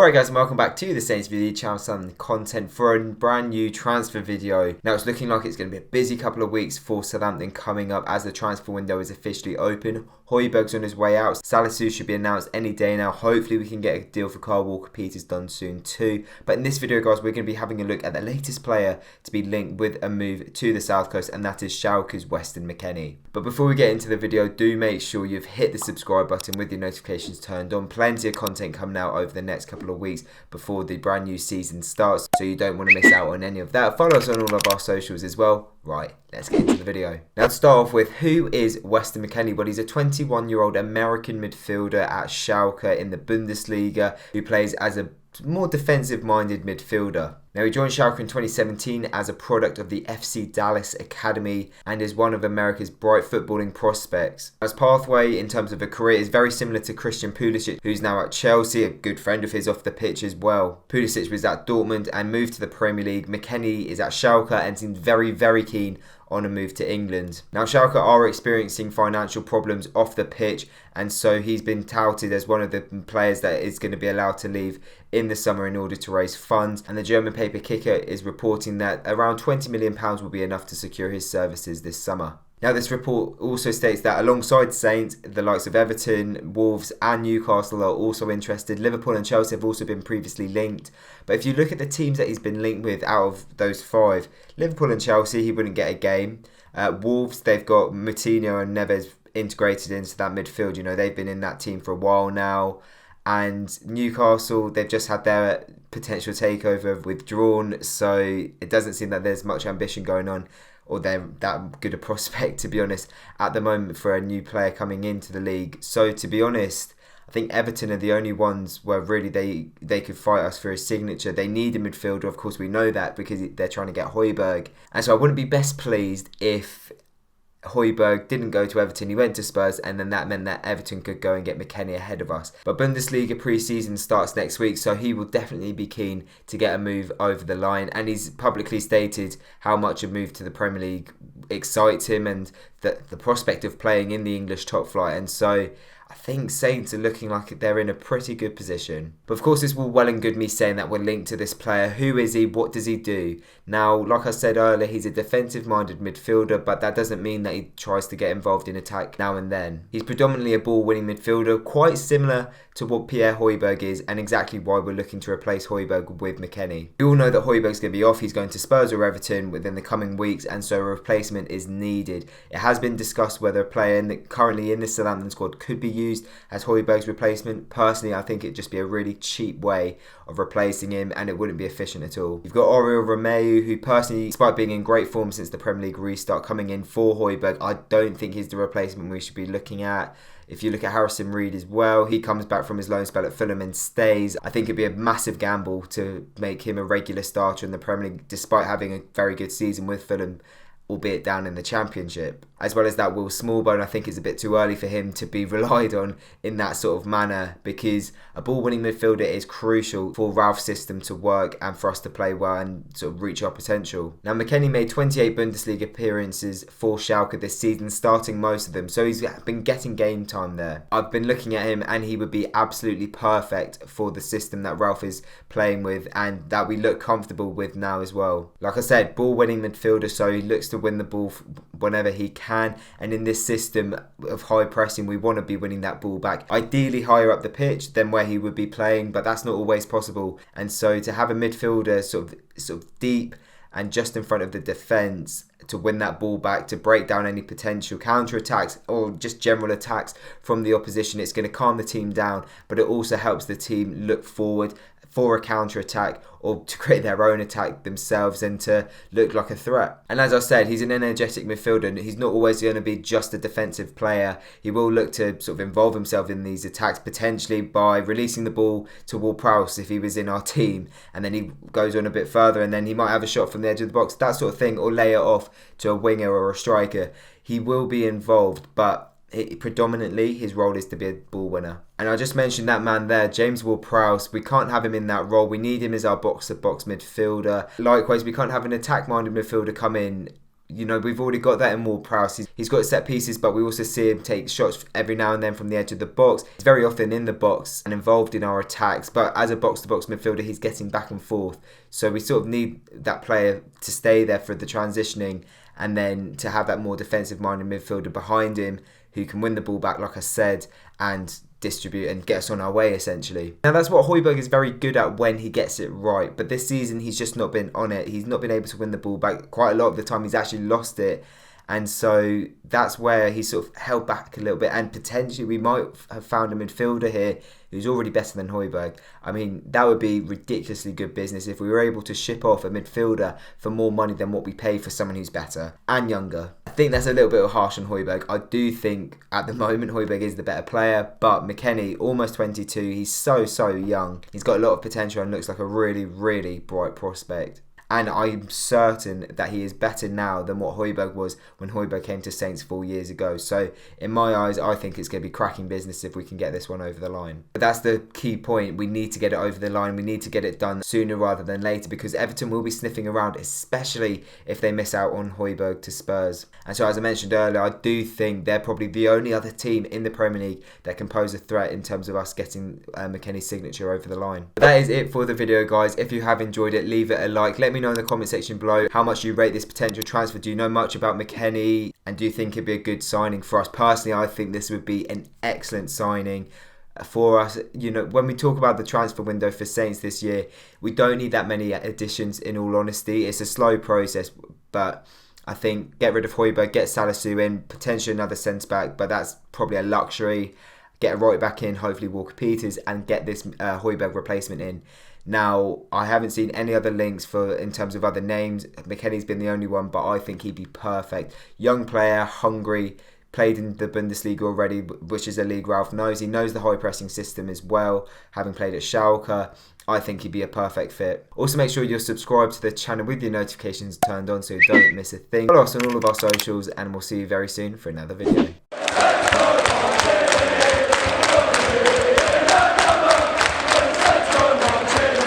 Alright guys, and welcome back to the TSV channel, some content for a brand new transfer video. Now it's looking like it's going to be a busy couple of weeks for Southampton coming up as the transfer window is officially open. Højbjerg's on his way out, Salisu should be announced any day now. Hopefully we can get a deal for Kyle Walker-Peters done soon too. But in this video guys, we're going to be having a look at the latest player to be linked with a move to the South Coast, and that is Schalke's Weston McKennie. But before we get into the video, do make sure you've hit the subscribe button with your notifications turned on. Plenty of content coming out over the next couple of weeks before the brand new season starts, so you don't want to miss out on any of that. Follow us on all of our socials as well. Right, let's get into the video. Now to start off with, who is Weston McKennie? Well, he's a 21-year-old American midfielder at Schalke in the Bundesliga who plays as a more defensive-minded midfielder. Now he joined Schalke in 2017 as a product of the FC Dallas Academy and is one of America's bright footballing prospects. His pathway in terms of a career is very similar to Christian Pulisic, who's now at Chelsea, a good friend of his off the pitch as well. Pulisic was at Dortmund and moved to the Premier League. McKennie is at Schalke and seems very keen on a move to England. Now Schalke are experiencing financial problems off the pitch, and so he's been touted as one of the players that is going to be allowed to leave in the summer in order to raise funds, and the German paper Kicker is reporting that around £20 million will be enough to secure his services this summer. Now this report also states that alongside Saints, the likes of Everton, Wolves and Newcastle are also interested. Liverpool and Chelsea have also been previously linked. But if you look at the teams that he's been linked with out of those five, Liverpool and Chelsea, he wouldn't get a game. Wolves, they've got Moutinho and Neves integrated into that midfield. You know, they've been in that team for a while now. And Newcastle, they've just had their potential takeover withdrawn. So it doesn't seem that there's much ambition going on, or they're that good a prospect, to be honest, at the moment for a new player coming into the league. So to be honest, I think Everton are the only ones where really they could fight us for a signature. They need a midfielder, of course we know that, because they're trying to get Højbjerg. And so I wouldn't be best pleased if Højbjerg didn't go to Everton, he went to Spurs, and then that meant that Everton could go and get McKennie ahead of us. But Bundesliga pre-season starts next week, so he will definitely be keen to get a move over the line, and he's publicly stated how much a move to the Premier League excites him and the prospect of playing in the English top flight. And so I think Saints are looking like they're in a pretty good position. But of course, it's all well and good me saying that we're linked to this player. Who is he? What does he do? Now, like I said earlier, he's a defensive-minded midfielder, but that doesn't mean that he tries to get involved in attack now and then. He's predominantly a ball-winning midfielder, quite similar to what Pierre Højbjerg is, and exactly why we're looking to replace Højbjerg with McKennie. We all know that Højbjerg's going to be off. He's going to Spurs or Everton within the coming weeks, and so a replacement is needed. It has been discussed whether a player currently in the Southampton squad could be used as Højbjerg's replacement. Personally, I think it'd just be a really cheap way of replacing him, and it wouldn't be efficient at all. You've got Oriol Romeu, who personally, despite being in great form since the Premier League restart, coming in for Højbjerg. I don't think he's the replacement we should be looking at. If you look at Harrison Reed as well, he comes back from his loan spell at Fulham and stays. I think it'd be a massive gamble to make him a regular starter in the Premier League, despite having a very good season with Fulham, albeit down in the Championship. As well as that, Will Smallbone, I think it's a bit too early for him to be relied on in that sort of manner, because a ball-winning midfielder is crucial for Ralph's system to work and for us to play well and sort of reach our potential. Now, McKennie made 28 Bundesliga appearances for Schalke this season, starting most of them, so he's been getting game time there. I've been looking at him and he would be absolutely perfect for the system that Ralph is playing with and that we look comfortable with now as well. Like I said, ball-winning midfielder, so he looks to win the ball whenever he can, and in this system of high pressing we want to be winning that ball back, ideally higher up the pitch than where he would be playing, but that's not always possible. And so to have a midfielder sort of deep and just in front of the defence to win that ball back, to break down any potential counter-attacks or just general attacks from the opposition, it's going to calm the team down, but it also helps the team look forward for a counter-attack or to create their own attack themselves and to look like a threat. And as I said, he's an energetic midfielder and he's not always going to be just a defensive player. He will look to sort of involve himself in these attacks, potentially by releasing the ball to Ward-Prowse if he was in our team, and then he goes on a bit further and then he might have a shot from the edge of the box, that sort of thing, or lay it off to a winger or a striker. He will be involved, but predominantly his role is to be a ball winner. And I just mentioned that man there, James Ward-Prowse. We can't have him in that role. We need him as our box-to-box midfielder. Likewise, we can't have an attack-minded midfielder come in You know, we've already got that in Ward-Prowse. He's got set pieces, but we also see him take shots every now and then from the edge of the box. He's very often in the box and involved in our attacks, but as a box-to-box midfielder, he's getting back and forth. So we sort of need that player to stay there for the transitioning, and then to have that more defensive-minded midfielder behind him who can win the ball back, like I said, and distribute and get us on our way, essentially. Now, that's what Højbjerg is very good at when he gets it right, but this season he's just not been on it. He's not been able to win the ball back. Quite a lot of the time he's actually lost it, and so that's where he's sort of held back a little bit, and potentially we might have found a midfielder here who's already better than Højbjerg. I mean, that would be ridiculously good business if we were able to ship off a midfielder for more money than what we pay for someone who's better and younger. I think that's a little bit harsh on Højbjerg. I do think at the moment Højbjerg is the better player, but McKennie, almost 22, he's so young. He's got a lot of potential and looks like a really bright prospect. And I'm certain that he is better now than what Højbjerg was when Højbjerg came to Saints 4 years ago. So in my eyes, I think it's going to be cracking business if we can get this one over the line. But that's the key point. We need to get it over the line. We need to get it done sooner rather than later, because Everton will be sniffing around, especially if they miss out on Højbjerg to Spurs. And so, as I mentioned earlier, I do think they're probably the only other team in the Premier League that can pose a threat in terms of us getting McKennie's signature over the line. But that is it for the video, guys. If you have enjoyed it, leave it a like. Let me know in the comment section below how much you rate this potential transfer. Do you know much about McKennie, and do you think it'd be a good signing for us? Personally, I think this would be an excellent signing for us. You know, when we talk about the transfer window for Saints this year, we don't need that many additions, in all honesty. It's a slow process, but I think get rid of Højbjerg, get Salisu in, potentially another centre-back, but that's probably a luxury. Get a right back in, hopefully Walker-Peters, and get this Højbjerg replacement in. Now, I haven't seen any other links in terms of other names. McKennie's been the only one, but I think he'd be perfect. Young player, hungry, played in the Bundesliga already, which is a league Ralph knows. He knows the high pressing system as well, having played at Schalke. I think he'd be a perfect fit. Also, make sure you're subscribed to the channel with your notifications turned on so you don't miss a thing. Follow us on all of our socials, and we'll see you very soon for another video.